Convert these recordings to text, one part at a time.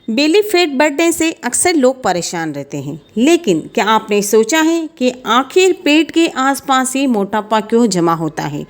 Belly fat बढ़ने से अक्सर लोग परेशान रहते हैं, लेकिन क्या आपने सोचा है कि आखिर पेट के आसपास ही मोटापा क्यों जमा होता है?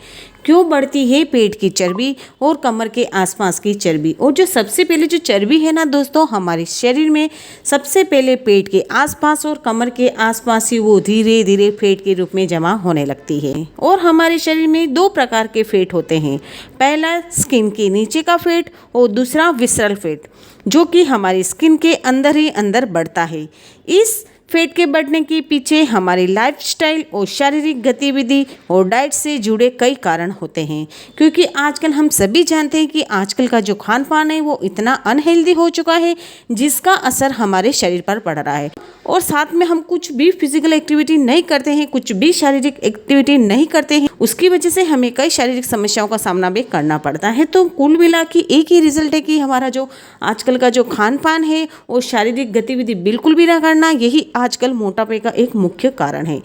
क्यों बढ़ती है पेट की चर्बी और कमर के आसपास की चर्बी? और जो सबसे पहले जो चर्बी है ना दोस्तों, हमारे शरीर में सबसे पहले पेट के आसपास और कमर के आसपास ही वो धीरे धीरे फैट के रूप में जमा होने लगती है। और हमारे शरीर में दो प्रकार के फैट होते हैं, पहला स्किन के नीचे का फैट और दूसरा विसरल फैट, जो कि हमारी स्किन के अंदर ही अंदर बढ़ता है। इस फैट के बढ़ने के पीछे हमारी लाइफस्टाइल और शारीरिक गतिविधि और डाइट से जुड़े कई कारण होते हैं, क्योंकि आजकल हम सभी जानते हैं कि आजकल का जो खान पान है वो इतना अनहेल्दी हो चुका है, जिसका असर हमारे शरीर पर पड़ रहा है। और साथ में हम कुछ भी फिजिकल एक्टिविटी नहीं करते हैं, कुछ भी शारीरिक एक्टिविटी नहीं करते हैं, उसकी वजह से हमें कई शारीरिक समस्याओं का सामना भी करना पड़ता है। तो कुल मिला के एक ही रिजल्ट है कि हमारा जो आजकल का जो खान पान है और शारीरिक गतिविधि बिल्कुल भी ना करना, यही आजकल मोटापे का एक मुख्य कारण है।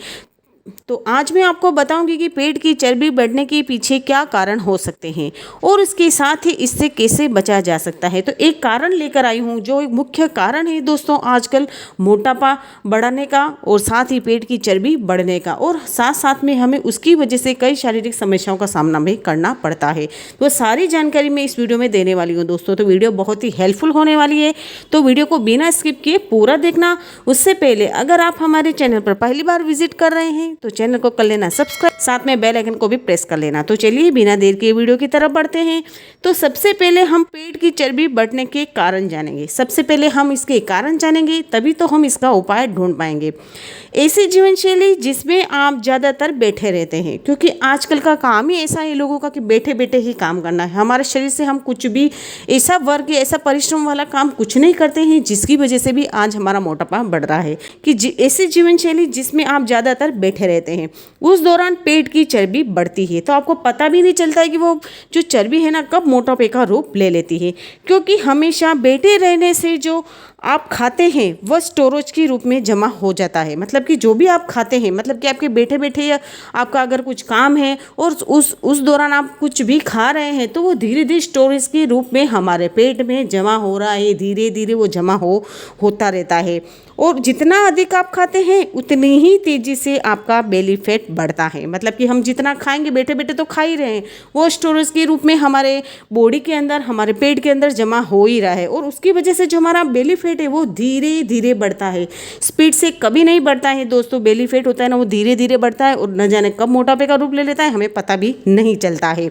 तो आज मैं आपको बताऊंगी कि पेट की चर्बी बढ़ने के पीछे क्या कारण हो सकते हैं और इसके साथ ही इससे कैसे बचा जा सकता है। तो एक कारण लेकर आई हूँ, जो एक मुख्य कारण है दोस्तों आजकल मोटापा बढ़ने का और साथ ही पेट की चर्बी बढ़ने का, और साथ साथ में हमें उसकी वजह से कई शारीरिक समस्याओं का सामना भी करना पड़ता है। तो सारी जानकारी मैं इस वीडियो में देने वाली हूँ दोस्तों। तो वीडियो बहुत ही हेल्पफुल होने वाली है, तो वीडियो को बिना स्किप किए पूरा देखना। उससे पहले अगर आप हमारे चैनल पर पहली बार विजिट कर रहे हैं तो चैनल को कर लेना सब्सक्राइब, साथ में बेल आइकन को भी प्रेस कर लेना। तो चलिए बिना देर के वीडियो की तरफ बढ़ते हैं। तो सबसे पहले हम पेट की चर्बी बढ़ने के कारण जानेंगे। सबसे पहले हम इसके कारण जानेंगे, तभी तो हम इसका उपाय ढूंढ पाएंगे। ऐसी जीवन शैली जिसमें आप ज़्यादातर बैठे रहते हैं, क्योंकि आजकल का काम ही ऐसा है लोगों का कि बैठे बैठे ही काम करना है। हमारे शरीर से हम कुछ भी ऐसा वर्क या ऐसा परिश्रम वाला काम कुछ नहीं करते हैं, जिसकी वजह से भी आज हमारा मोटापा बढ़ रहा है। कि ऐसी जीवन शैली जिसमें आप ज़्यादातर बैठे रहते हैं, उस दौरान पेट की चर्बी बढ़ती है, तो आपको पता भी नहीं चलता है कि वो जो चर्बी है ना कब मोटापे का रूप ले लेती है। क्योंकि हमेशा बैठे रहने से जो आप खाते हैं वह स्टोरेज के रूप में जमा हो जाता है। मतलब कि जो भी आप खाते हैं, मतलब कि आपके बैठे बैठे या आपका अगर कुछ काम है और उस दौरान आप कुछ भी खा रहे हैं, तो वो धीरे धीरे स्टोरेज के रूप में हमारे पेट में जमा हो रहा है। धीरे धीरे वो जमा होता रहता है, और जितना अधिक आप खाते हैं उतनी ही तेज़ी से आपका बेली फैट बढ़ता है। मतलब कि हम जितना खाएंगे बैठे बैठे तो खा ही रहे हैं, वो स्टोरेज के रूप में हमारे बॉडी के अंदर, हमारे पेट के अंदर जमा हो ही रहा है, और उसकी वजह से जो हमारा बेली फैट है वो धीरे धीरे बढ़ता है। स्पीड से कभी नहीं बढ़ता है दोस्तों। बेली फैट होता है ना, वो धीरे धीरे बढ़ता है, और न जाने कब मोटापे का रूप ले लेता है हमें पता भी नहीं चलता है।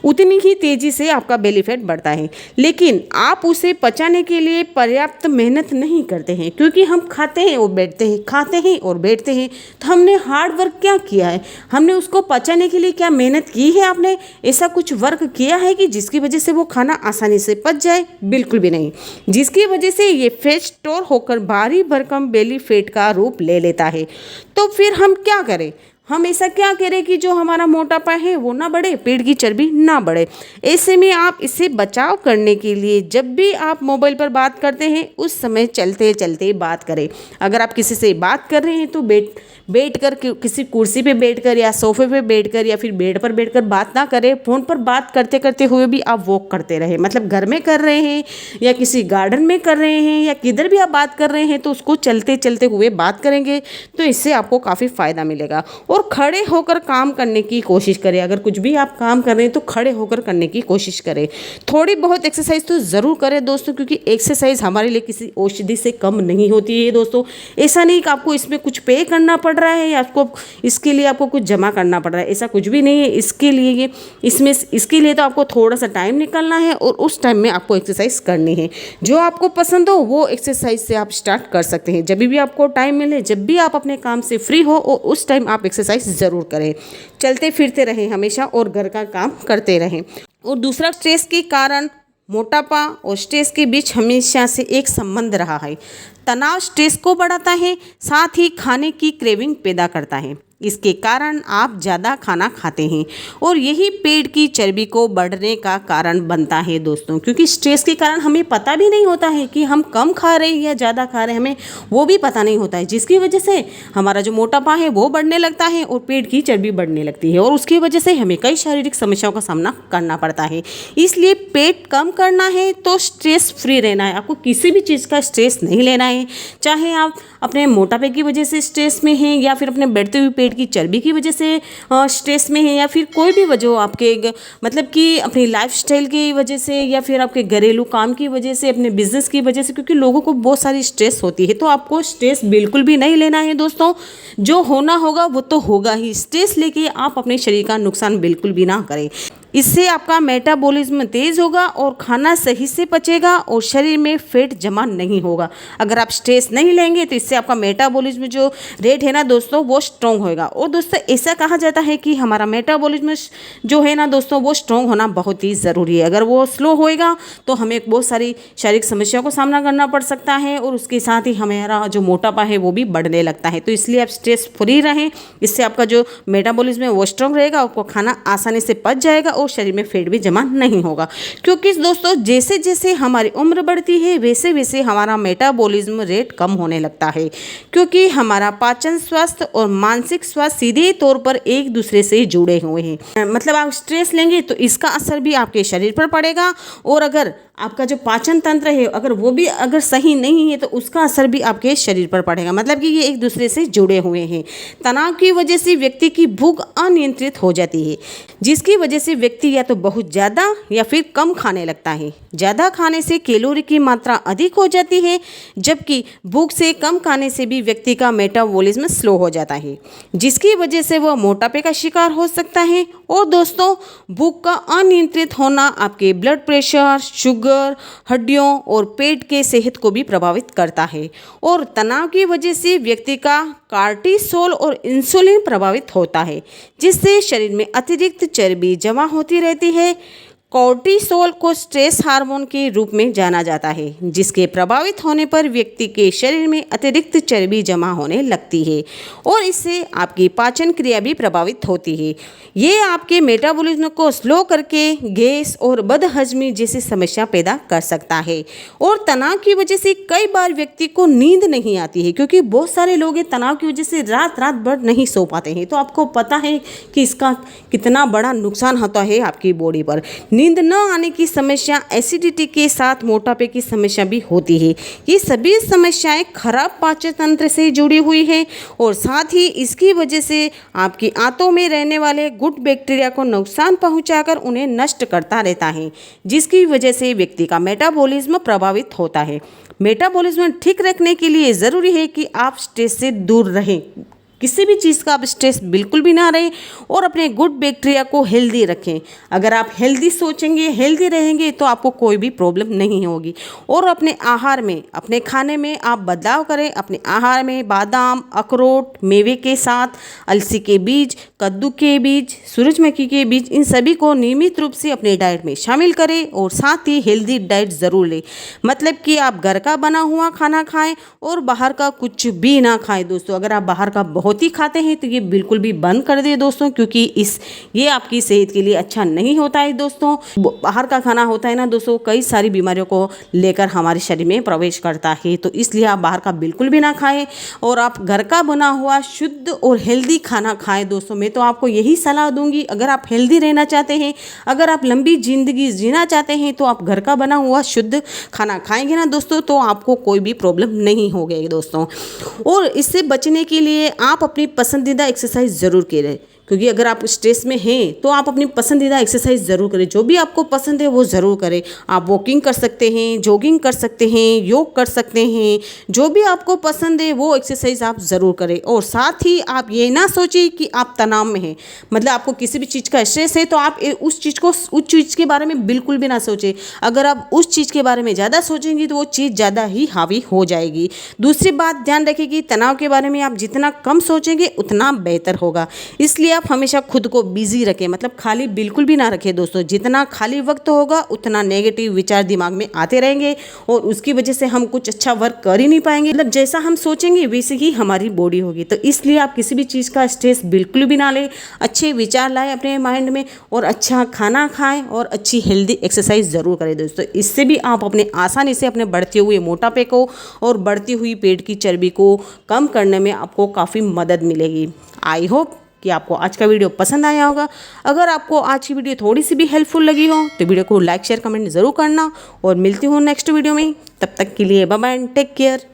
उतनी ही तेज़ी से आपका बेली फैट बढ़ता है, लेकिन आप उसे पचाने के लिए पर्याप्त मेहनत नहीं करते हैं, क्योंकि हम खाते हैं और बैठते हैं, खाते हैं और बैठते हैं। तो हमने हार्ड वर्क क्या किया है? हमने उसको पचाने के लिए क्या मेहनत की है? आपने ऐसा कुछ वर्क किया है कि जिसकी वजह से वो खाना आसानी से पच जाए? बिल्कुल भी नहीं। जिसकी वजह से ये फैट स्टोर होकर भारी भरकम बेली फैट का रूप ले लेता है। तो फिर हम क्या करें? हम ऐसा क्या करें कि जो हमारा मोटापा है वो ना बढ़े, पेट की चर्बी ना बढ़े? ऐसे में आप इससे बचाव करने के लिए जब भी आप मोबाइल पर बात करते हैं उस समय चलते चलते बात करें। अगर आप किसी से बात कर रहे हैं तो बैठ कर किसी कुर्सी पे बैठकर या सोफे पे बैठकर या फिर बेड पर बैठकर बात ना करें। फ़ोन पर बात करते करते हुए भी आप वॉक करते रहें। मतलब घर में कर रहे हैं या किसी गार्डन में कर रहे हैं या किधर भी आप बात कर रहे हैं, तो उसको चलते चलते हुए बात करेंगे, तो इससे आपको काफ़ी फ़ायदा मिलेगा। और खड़े होकर काम करने की कोशिश करें। अगर कुछ भी आप काम कर रहे हैं तो खड़े होकर करने की कोशिश करें। थोड़ी बहुत एक्सरसाइज तो ज़रूर करें दोस्तों, क्योंकि एक्सरसाइज हमारे लिए किसी औषधि से कम नहीं होती है दोस्तों। ऐसा नहीं कि आपको इसमें कुछ पे करना पड़ रहा है या आपको इसके लिए आपको कुछ जमा करना पड़ रहा है, ऐसा कुछ भी नहीं है। इसके लिए तो आपको थोड़ा सा टाइम निकालना है और उस टाइम में आपको एक्सरसाइज करनी है। जो आपको पसंद हो वो एक्सरसाइज से आप स्टार्ट कर सकते हैं। जब भी आपको टाइम मिले, जब भी आप अपने काम से फ्री हो, और उस टाइम आप एक्सरसाइज ज़रूर करें। चलते फिरते रहें हमेशा और घर का काम करते रहें। और दूसरा, स्ट्रेस के कारण मोटापा और स्ट्रेस के बीच हमेशा से एक संबंध रहा है। तनाव स्ट्रेस को बढ़ाता है, साथ ही खाने की क्रेविंग पैदा करता है। इसके कारण आप ज़्यादा खाना खाते हैं और यही पेट की चर्बी को बढ़ने का कारण बनता है दोस्तों, क्योंकि स्ट्रेस के कारण हमें पता भी नहीं होता है कि हम कम खा रहे हैं या ज़्यादा खा रहे हैं, हमें वो भी पता नहीं होता है, जिसकी वजह से हमारा जो मोटापा है वो बढ़ने लगता है और पेट की चर्बी बढ़ने लगती है और उसकी वजह से हमें कई शारीरिक समस्याओं का सामना करना पड़ता है। इसलिए पेट कम करना है तो स्ट्रेस फ्री रहना है, आपको किसी भी चीज़ का स्ट्रेस नहीं लेना है, चाहे आप अपने मोटापे की वजह से स्ट्रेस में हैं या फिर अपने बढ़ते हुए पेट की चर्बी की वजह से स्ट्रेस में है या फिर कोई भी वजह हो आपके मतलब कि अपनी लाइफस्टाइल की वजह से या फिर आपके घरेलू काम की वजह से, अपने बिजनेस की वजह से, क्योंकि लोगों को बहुत सारी स्ट्रेस होती है, तो आपको स्ट्रेस बिल्कुल भी नहीं लेना है दोस्तों। जो होना होगा वो तो होगा ही, स्ट्रेस लेके आप अपने शरीर का नुकसान बिल्कुल भी ना करें। इससे आपका मेटाबॉलिज्म तेज़ होगा और खाना सही से पचेगा और शरीर में फैट जमा नहीं होगा। अगर आप स्ट्रेस नहीं लेंगे तो इससे आपका मेटाबॉलिज्म जो रेट है ना दोस्तों वो स्ट्रॉन्ग होगा। और दोस्तों ऐसा कहा जाता है कि हमारा मेटाबॉलिज्म जो है ना दोस्तों वो स्ट्रॉन्ग होना बहुत ही ज़रूरी है। अगर वो स्लो होएगा तो हमें बहुत सारी शारीरिक समस्याओं को सामना करना पड़ सकता है और उसके साथ ही हमारा जो मोटापा है वो भी बढ़ने लगता है। तो इसलिए आप स्ट्रेस फ्री रहें, इससे आपका जो मेटाबॉलिज्म है वो स्ट्रॉन्ग रहेगा, आपको खाना आसानी से पच जाएगा और शरीर में फैट भी जमा नहीं होगा। क्योंकि दोस्तों जैसे जैसे हमारी उम्र बढ़ती है वैसे वैसे हमारा मेटाबॉलिज्म रेट कम होने लगता है, क्योंकि हमारा पाचन स्वास्थ्य और मानसिक स्वास्थ्य सीधे तौर पर एक दूसरे से जुड़े हुए हैं। मतलब आप स्ट्रेस लेंगे तो इसका असर भी आपके शरीर पर पड़ेगा और अगर आपका जो पाचन तंत्र है अगर वो भी अगर सही नहीं है तो उसका असर भी आपके शरीर पर पड़ेगा। मतलब कि ये एक दूसरे से जुड़े हुए हैं। तनाव की वजह से व्यक्ति की भूख अनियंत्रित हो जाती है, जिसकी वजह से व्यक्ति या तो बहुत ज़्यादा या फिर कम खाने लगता है। ज़्यादा खाने से कैलोरी की मात्रा अधिक हो जाती है, जबकि भूख से कम खाने से भी व्यक्ति का मेटाबॉलिज्म स्लो हो जाता है, जिसकी वजह से वह मोटापे का शिकार हो सकता है। और दोस्तों भूख का अनियंत्रित होना आपके ब्लड प्रेशर, शुगर, हड्डियों और पेट के सेहत को भी प्रभावित करता है। और तनाव की वजह से व्यक्ति का कार्टिसोल और इंसुलिन प्रभावित होता है, जिससे शरीर में अतिरिक्त चर्बी जमा होती रहती है। कॉर्टिसोल को स्ट्रेस हार्मोन के रूप में जाना जाता है, जिसके प्रभावित होने पर व्यक्ति के शरीर में अतिरिक्त चर्बी जमा होने लगती है और इससे आपकी पाचन क्रिया भी प्रभावित होती है। ये आपके मेटाबॉलिज्म को स्लो करके गैस और बदहजमी जैसी समस्या पैदा कर सकता है। और तनाव की वजह से कई बार व्यक्ति को नींद नहीं आती है, क्योंकि बहुत सारे लोग तनाव की वजह से रात रात भर नहीं सो पाते हैं। तो आपको पता है कि इसका कितना बड़ा नुकसान होता है आपकी बॉडी पर। नींद न आने की समस्या, एसिडिटी के साथ मोटापे की समस्या भी होती है। ये सभी समस्याएं खराब पाचन तंत्र से जुड़ी हुई है और साथ ही इसकी वजह से आपकी आंतों में रहने वाले गुड बैक्टीरिया को नुकसान पहुंचाकर उन्हें नष्ट करता रहता है, जिसकी वजह से व्यक्ति का मेटाबॉलिज्म प्रभावित होता है। मेटाबॉलिज्म ठीक रखने के लिए ज़रूरी है कि आप स्ट्रेस से दूर रहें, किसी भी चीज़ का आप स्ट्रेस बिल्कुल भी ना रहे और अपने गुड बैक्टीरिया को हेल्दी रखें। अगर आप हेल्दी सोचेंगे, हेल्दी रहेंगे तो आपको कोई भी प्रॉब्लम नहीं होगी। और अपने आहार में, अपने खाने में आप बदलाव करें। अपने आहार में बादाम, अखरोट, मेवे के साथ अलसी के बीज, कद्दू के बीज, सूरजमुखी के बीज, इन सभी को नियमित रूप से अपने डाइट में शामिल करें और साथ ही हेल्दी डाइट ज़रूर लें। मतलब कि आप घर का बना हुआ खाना खाएं और बाहर का कुछ भी ना खाएं दोस्तों। अगर आप बाहर का बहुत ही खाते हैं तो ये बिल्कुल भी बंद कर दें दोस्तों, क्योंकि ये आपकी सेहत के लिए अच्छा नहीं होता है दोस्तों। बाहर का खाना होता है ना दोस्तों, कई सारी बीमारियों को लेकर हमारे शरीर में प्रवेश करता है। तो इसलिए आप बाहर का बिल्कुल भी ना खाएं और आप घर का बना हुआ शुद्ध और हेल्दी खाना खाएं दोस्तों। मैं तो आपको यही सलाह दूंगी, अगर आप हेल्दी रहना चाहते हैं, अगर आप लंबी जिंदगी जीना चाहते हैं तो आप घर का बना हुआ शुद्ध खाना खाएंगे ना दोस्तों, तो आपको कोई भी प्रॉब्लम नहीं होगी दोस्तों। और इससे बचने के लिए आप अपनी पसंदीदा एक्सरसाइज ज़रूर करें, क्योंकि अगर आप स्ट्रेस में हैं तो आप अपनी पसंदीदा एक्सरसाइज ज़रूर करें। जो भी आपको पसंद है वो ज़रूर करें। आप वॉकिंग कर सकते हैं, जॉगिंग कर सकते हैं, योग कर सकते हैं, जो भी आपको पसंद है वो एक्सरसाइज आप ज़रूर करें। और साथ ही आप ये ना सोचिए कि आप तनाव में हैं, मतलब आपको किसी भी चीज़ का स्ट्रेस है तो आप उस चीज़ के बारे में बिल्कुल भी ना सोचें। अगर आप उस चीज़ के बारे में ज़्यादा सोचेंगी तो वो चीज़ ज़्यादा ही हावी हो जाएगी। दूसरी बात ध्यान रखिए कि तनाव के बारे में आप जितना कम सोचेंगे उतना बेहतर होगा। इसलिए आप मतलब हमेशा खुद को बिजी रखें, मतलब खाली बिल्कुल भी ना रखें दोस्तों। जितना खाली वक्त होगा उतना नेगेटिव विचार दिमाग में आते रहेंगे और उसकी वजह से हम कुछ अच्छा वर्क कर ही नहीं पाएंगे। मतलब जैसा हम सोचेंगे वैसे ही हमारी बॉडी होगी। तो इसलिए आप किसी भी चीज़ का स्ट्रेस बिल्कुल भी ना लें, अच्छे विचार लाएं अपने माइंड में और अच्छा खाना खाएं और अच्छी हेल्दी एक्सरसाइज ज़रूर करें दोस्तों। इससे भी आप अपने आसानी से अपने बढ़ते हुए मोटापे को और बढ़ती हुई पेट की चर्बी को कम करने में आपको काफ़ी मदद मिलेगी। आई होप कि आपको आज का वीडियो पसंद आया होगा। अगर आपको आज की वीडियो थोड़ी सी भी हेल्पफुल लगी हो तो वीडियो को लाइक शेयर कमेंट ज़रूर करना और मिलती हूँ नेक्स्ट वीडियो में। तब तक के लिए बाय बाय, टेक केयर।